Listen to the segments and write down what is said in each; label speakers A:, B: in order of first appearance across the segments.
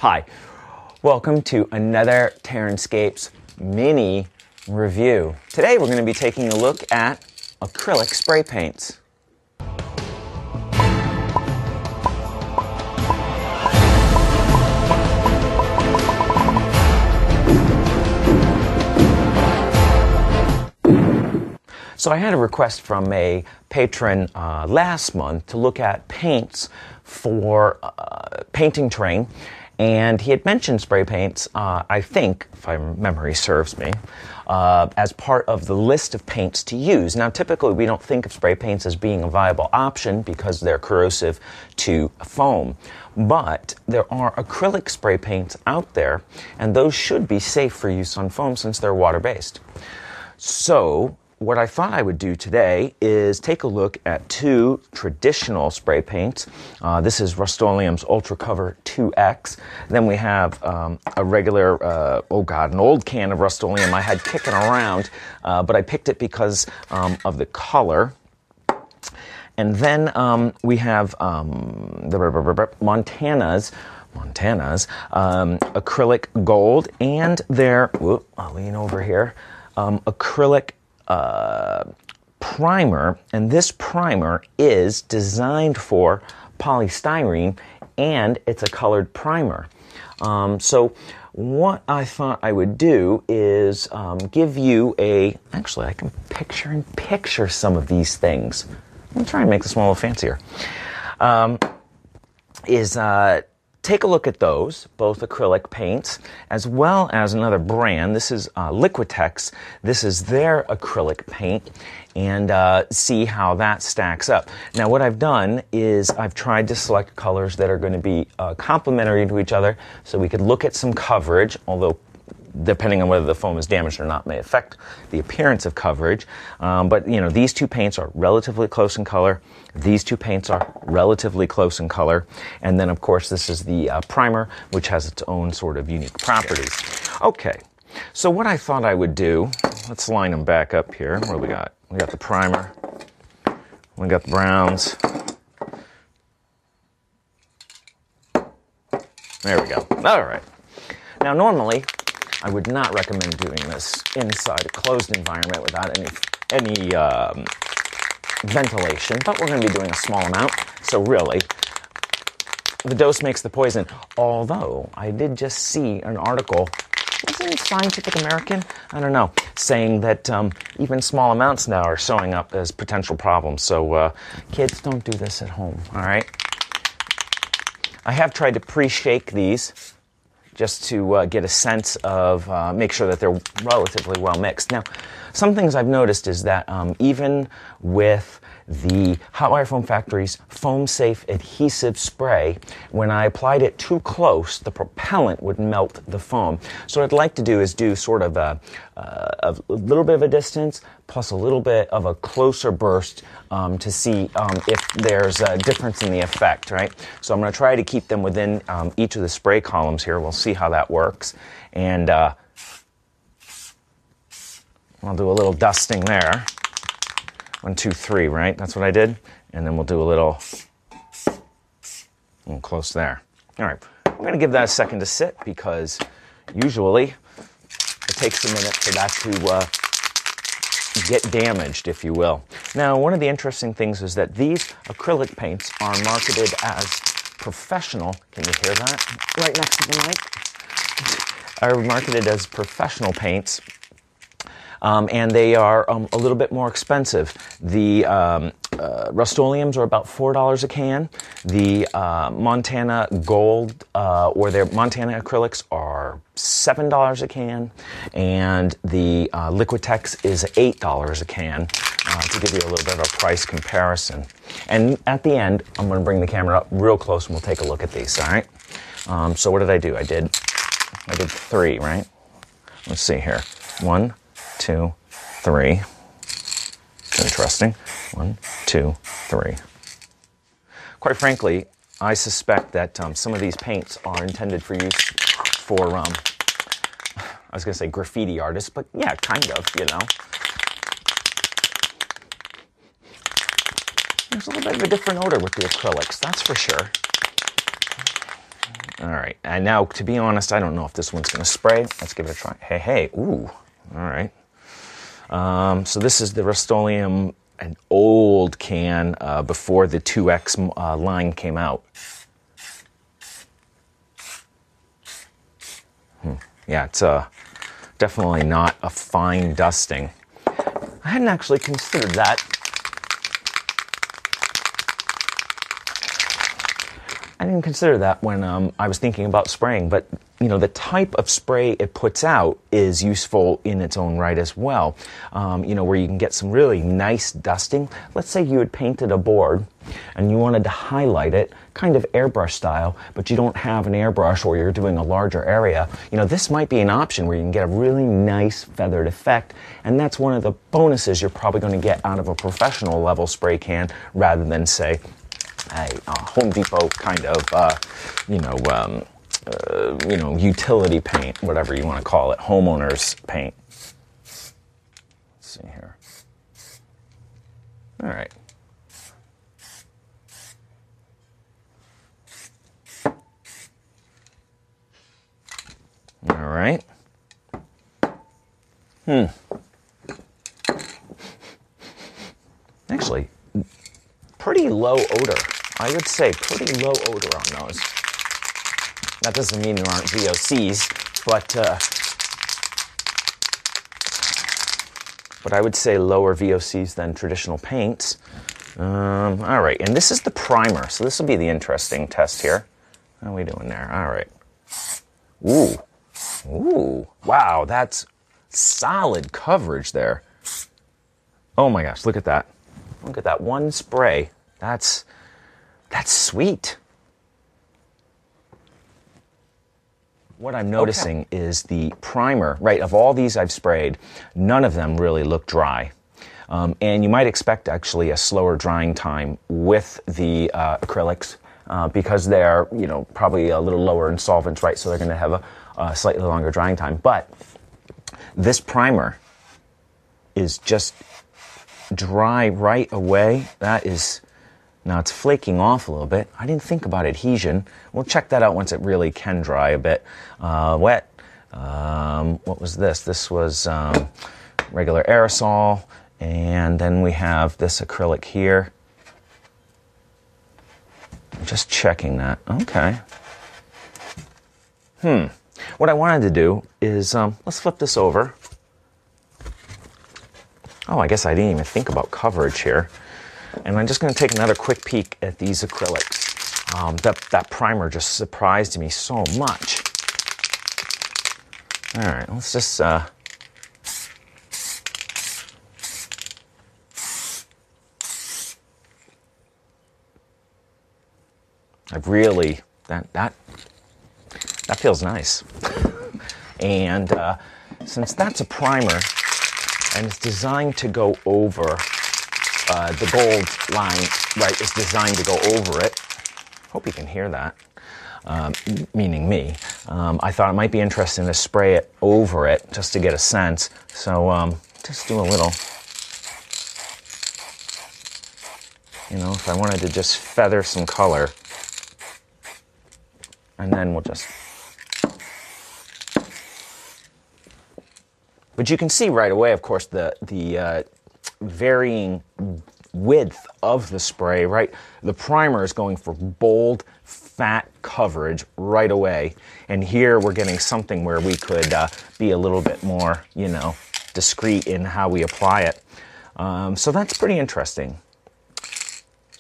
A: Hi, welcome to another TerranScapes mini review. Today we're going to be taking a look at acrylic spray paints. So I had a request from a patron last month to look at paints for painting terrain, and he had mentioned spray paints, I think, if my memory serves me, as part of the list of paints to use. Now, typically we don't think of spray paints as being a viable option because they're corrosive to foam, but there are acrylic spray paints out there, and those should be safe for use on foam since they're water-based. So what I thought I would do today is take a look at two traditional spray paints. This is Rust-Oleum's Ultra Cover 2X. Then we have a regular, an old can of Rust-Oleum I had kicking around, but I picked it because of the color. And then we have the Montana's acrylic gold, and their, I'll lean over here, acrylic primer, and this primer is designed for polystyrene, and it's a colored primer. So what I thought I would do is give you actually I can picture some of these things. I'm trying to make this one a little fancier. Take a look at those, both acrylic paints, as well as another brand. This is Liquitex. This is their acrylic paint, and see how that stacks up. Now, what I've done is I've tried to select colors that are going to be complementary to each other, so we could look at some coverage, although depending on whether the foam is damaged or not may affect the appearance of coverage. But, you know, these two paints are relatively close in color. These two paints are relatively close in color. And then, of course, this is the primer, which has its own sort of unique properties. Okay, so what I thought I would do, let's line them back up here. What do we got? We got the primer. We got the browns. There we go. All right. Now, normally, I would not recommend doing this inside a closed environment without any ventilation, but we're going to be doing a small amount, so really, the dose makes the poison. Although, I did just see an article, was it in Scientific American? I don't know, saying that even small amounts now are showing up as potential problems, so kids, don't do this at home, all right? I have tried to pre-shake these, just to get a sense of, make sure that they're relatively well mixed. Now, some things I've noticed is that even with the Hot Wire Foam Factory's Foam Safe Adhesive Spray, when I applied it too close, the propellant would melt the foam. So what I'd like to do is do sort of a little bit of a distance plus a little bit of a closer burst to see if there's a difference in the effect, right? So I'm going to try to keep them within each of the spray columns here. We'll see how that works. And I'll do a little dusting there. 1, 2, 3, right? That's what I did. And then we'll do a little close there. All right. We're going to give that a second to sit because usually it takes a minute for that to get damaged, if you will. Now, one of the interesting things is that these acrylic paints are marketed as professional. Can you hear that? Right next to the mic. Are marketed as professional paints. And they are a little bit more expensive. The Rust-Oleums are about $4 a can. The Montana Gold or their Montana acrylics are $7 a can, and the Liquitex is $8 a can. To give you a little bit of a price comparison. And at the end, I'm going to bring the camera up real close, and we'll take a look at these. All right. So what did I do? I did 3, right? Let's see here. 1, 2, 3. It's interesting. 1, 2, 3. Quite frankly, I suspect that some of these paints are intended for use for, I was going to say graffiti artists, but yeah, kind of, you know. There's a little bit of a different odor with the acrylics, that's for sure. All right, and now, to be honest, I don't know if this one's going to spray. Let's give it a try. Hey, ooh, all right. So this is the Rust-Oleum, an old can before the 2X line came out. Yeah, it's definitely not a fine dusting. I hadn't actually considered that. I didn't consider that when I was thinking about spraying, but the type of spray it puts out is useful in its own right as well. Where you can get some really nice dusting. Let's say you had painted a board and you wanted to highlight it, kind of airbrush style, but you don't have an airbrush or you're doing a larger area. This might be an option where you can get a really nice feathered effect, and that's one of the bonuses you're probably going to get out of a professional level spray can rather than, say, a Home Depot kind of, utility paint, whatever you want to call it, homeowner's paint. Let's see here. All right. All right. Actually, pretty low odor. I would say pretty low odor on those. That doesn't mean there aren't VOCs, but I would say lower VOCs than traditional paints. All right, and this is the primer, so this will be the interesting test here. How are we doing there? All right. Ooh, wow, that's solid coverage there. Oh my gosh, look at that. Look at that one spray. That's sweet. What I'm noticing is the primer, right, of all these I've sprayed, none of them really look dry. And you might expect actually a slower drying time with the acrylics because they're, probably a little lower in solvents, right, so they're going to have a slightly longer drying time. But this primer is just dry right away. That is... Now it's flaking off a little bit. I didn't think about adhesion. We'll check that out once it really can dry a bit. Wet. What was this? This was regular aerosol. And then we have this acrylic here. Just checking that. Okay. What I wanted to do is, let's flip this over. Oh, I guess I didn't even think about coverage here. And I'm just going to take another quick peek at these acrylics. That primer just surprised me so much. All right, let's just... I've really... That feels nice. And since that's a primer, and it's designed to go over... the gold line, right, is designed to go over it. Hope you can hear that, meaning me. I thought it might be interesting to spray it over it just to get a sense. So just do a little, if I wanted to just feather some color. And then we'll just... But you can see right away, of course, the varying width of the spray, right? The primer is going for bold, fat coverage right away. And here we're getting something where we could be a little bit more, discreet in how we apply it. So that's pretty interesting.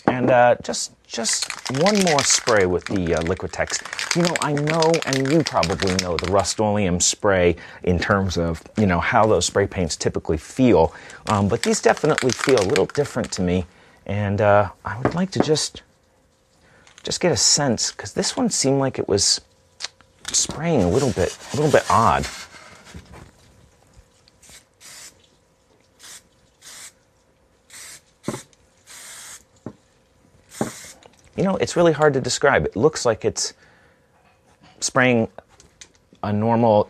A: And just one more spray with the Liquitex. I know, and you probably know, the Rust-Oleum spray in terms of, how those spray paints typically feel. But these definitely feel a little different to me. And I would like to just get a sense, because this one seemed like it was spraying a little bit odd. It's really hard to describe. It looks like it's spraying a normal,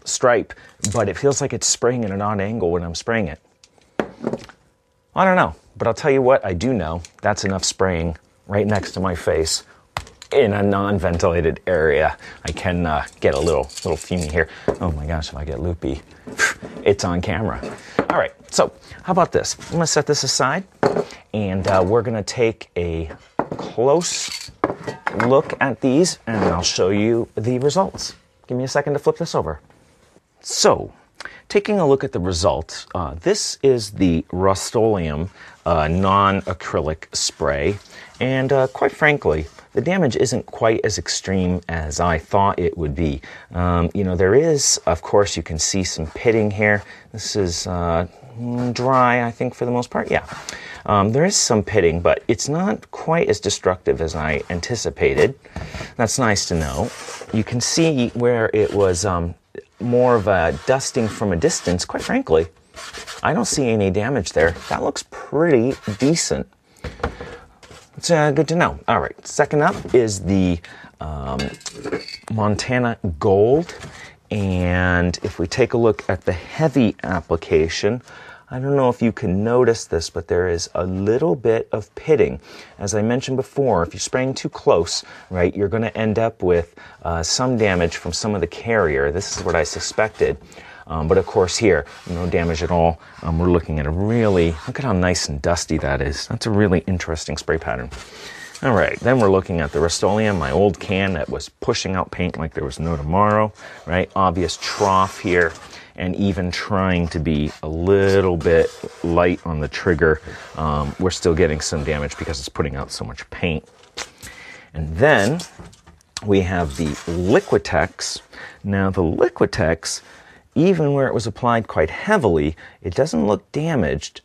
A: stripe, but it feels like it's spraying at an odd angle when I'm spraying it. I don't know, but I'll tell you what I do know. That's enough spraying right next to my face. in a non-ventilated area. I can get a little fumey here. Oh my gosh, if I get loopy, it's on camera. All right, so how about this? I'm gonna set this aside, and we're gonna take a close look at these, and I'll show you the results. Give me a second to flip this over. So, taking a look at the results, this is the Rust-Oleum non-acrylic spray, and quite frankly, the damage isn't quite as extreme as I thought it would be. You know, there is, of course, you can see some pitting here. This is dry, I think, for the most part. Yeah, there is some pitting, but it's not quite as destructive as I anticipated. That's nice to know. You can see where it was more of a dusting from a distance. Quite frankly, I don't see any damage there. That looks pretty decent. It's good to know. All right, second up is the Montana Gold. And if we take a look at the heavy application, I don't know if you can notice this, but there is a little bit of pitting. As I mentioned before, if you're spraying too close, right, you're going to end up with some damage from some of the carrier. This is what I suspected. But of course here, no damage at all. We're looking at a really, look at how nice and dusty that is. That's a really interesting spray pattern. All right, then we're looking at the Rust-Oleum, my old can that was pushing out paint like there was no tomorrow, right? Obvious trough here, and even trying to be a little bit light on the trigger. We're still getting some damage because it's putting out so much paint. And then we have the Liquitex. Now the Liquitex, even where it was applied quite heavily, it doesn't look damaged,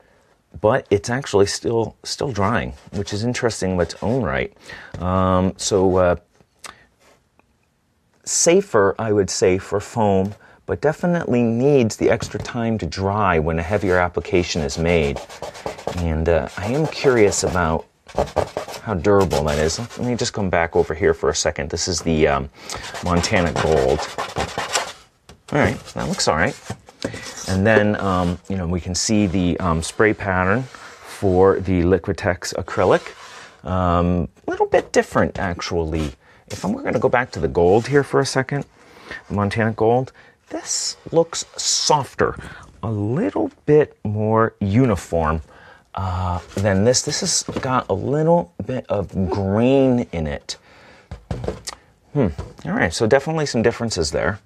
A: but it's actually still drying, which is interesting in its own right. Safer, I would say, for foam, but definitely needs the extra time to dry when a heavier application is made. And I am curious about how durable that is. Let me just come back over here for a second. This is the Montana Gold. All right, that looks all right. And then, you know, we can see the spray pattern for the Liquitex acrylic. A little bit different, actually. We're going to go back to the gold here for a second, the Montana Gold, this looks softer, a little bit more uniform than this. This has got a little bit of grain in it. All right, so definitely some differences there.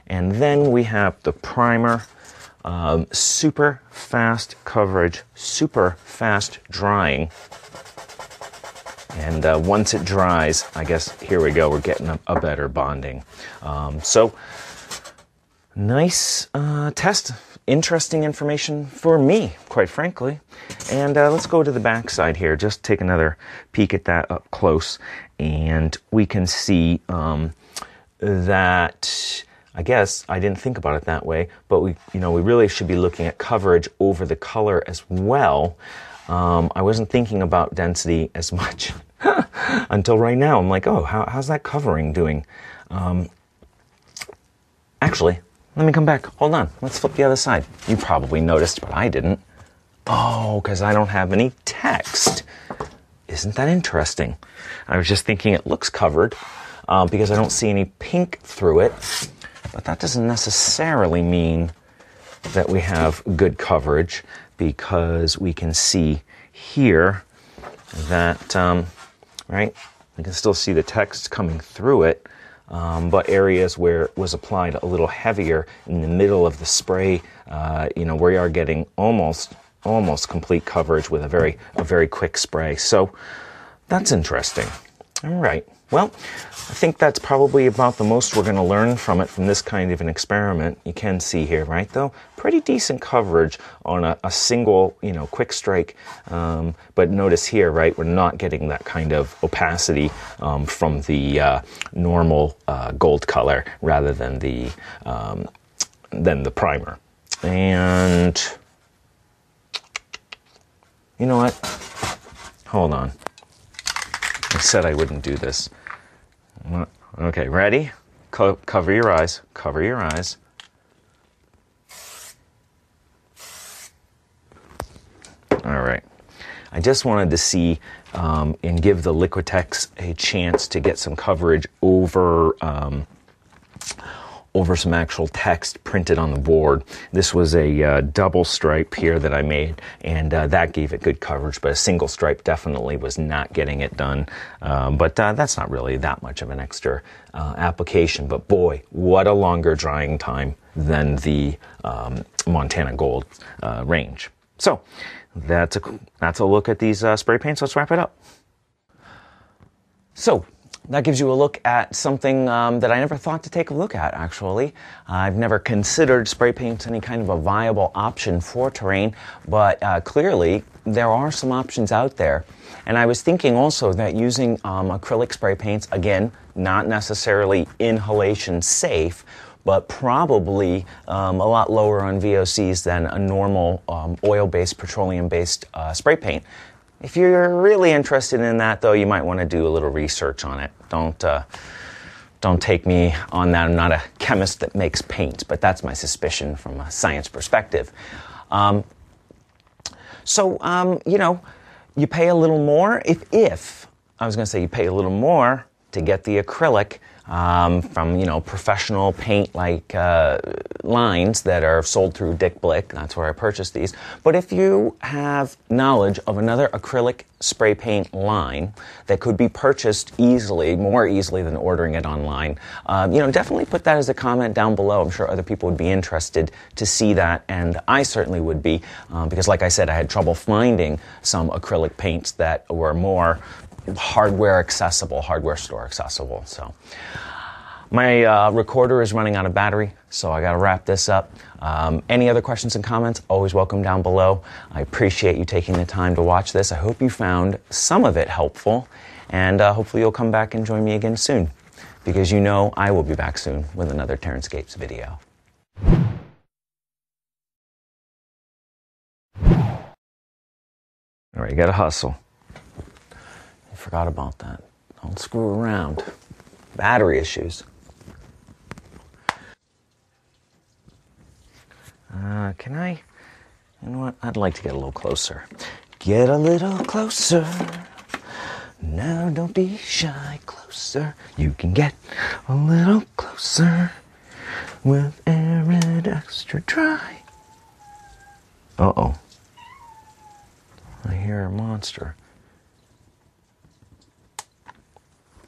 A: And then we have the primer, super fast coverage, super fast drying. And once it dries, I guess, here we go, we're getting a better bonding. So, nice test. Interesting information for me, quite frankly. And let's go to the back side here, just take another peek at that up close. And we can see that, I guess I didn't think about it that way, but we really should be looking at coverage over the color as well. I wasn't thinking about density as much until right now. I'm like, oh, how's that covering doing? Actually, let me come back. Hold on. Let's flip the other side. You probably noticed, but I didn't. Oh, because I don't have any text. Isn't that interesting? I was just thinking it looks covered because I don't see any pink through it. But that doesn't necessarily mean that we have good coverage, because we can see here that, right, we can still see the text coming through it, but areas where it was applied a little heavier in the middle of the spray, we are getting almost complete coverage with a very quick spray. So that's interesting. All right. Well, I think that's probably about the most we're going to learn from it, from this kind of an experiment. You can see here, right, though? Pretty decent coverage on a single, quick strike. But notice here, right, we're not getting that kind of opacity from the normal gold color rather than the primer. And you know what? Hold on. I said I wouldn't do this. Okay, ready? Cover your eyes. Cover your eyes. All right. I just wanted to see and give the Liquitex a chance to get some coverage over over some actual text printed on the board. This was a double stripe here that I made, and that gave it good coverage, but a single stripe definitely was not getting it done. But that's not really that much of an extra application, but boy, what a longer drying time than the Montana Gold range. So that's a look at these spray paints. Let's wrap it up. So that gives you a look at something that I never thought to take a look at, actually. I've never considered spray paints any kind of a viable option for terrain, but clearly there are some options out there. And I was thinking also that using acrylic spray paints, again, not necessarily inhalation safe, but probably a lot lower on VOCs than a normal oil-based, petroleum-based spray paint. If you're really interested in that, though, you might want to do a little research on it. Don't take me on that. I'm not a chemist that makes paint, but that's my suspicion from a science perspective. You know, you pay a little more if I was going to say you pay a little more to get the acrylic from, you know, professional paint like lines that are sold through Dick Blick. That's where I purchased these. But if you have knowledge of another acrylic spray paint line that could be purchased easily, more easily than ordering it online, you know, definitely put that as a comment down below. I'm sure other people would be interested to see that, and I certainly would be, because like I said, I had trouble finding some acrylic paints that were more hardware accessible, hardware store accessible. So my recorder is running out of battery, so I got to wrap this up. Any other questions and comments, always welcome down below. I appreciate you taking the time to watch this. I hope you found some of it helpful, and hopefully you'll come back and join me again soon, because you know I will be back soon with another TerranScapes video. All right, you got to hustle. Forgot about that. Don't screw around. Battery issues. Can I? You know what? I'd like to get a little closer. Get a little closer. No, don't be shy. Closer. You can get a little closer with Arid Extra Dry. Uh-oh. I hear a monster.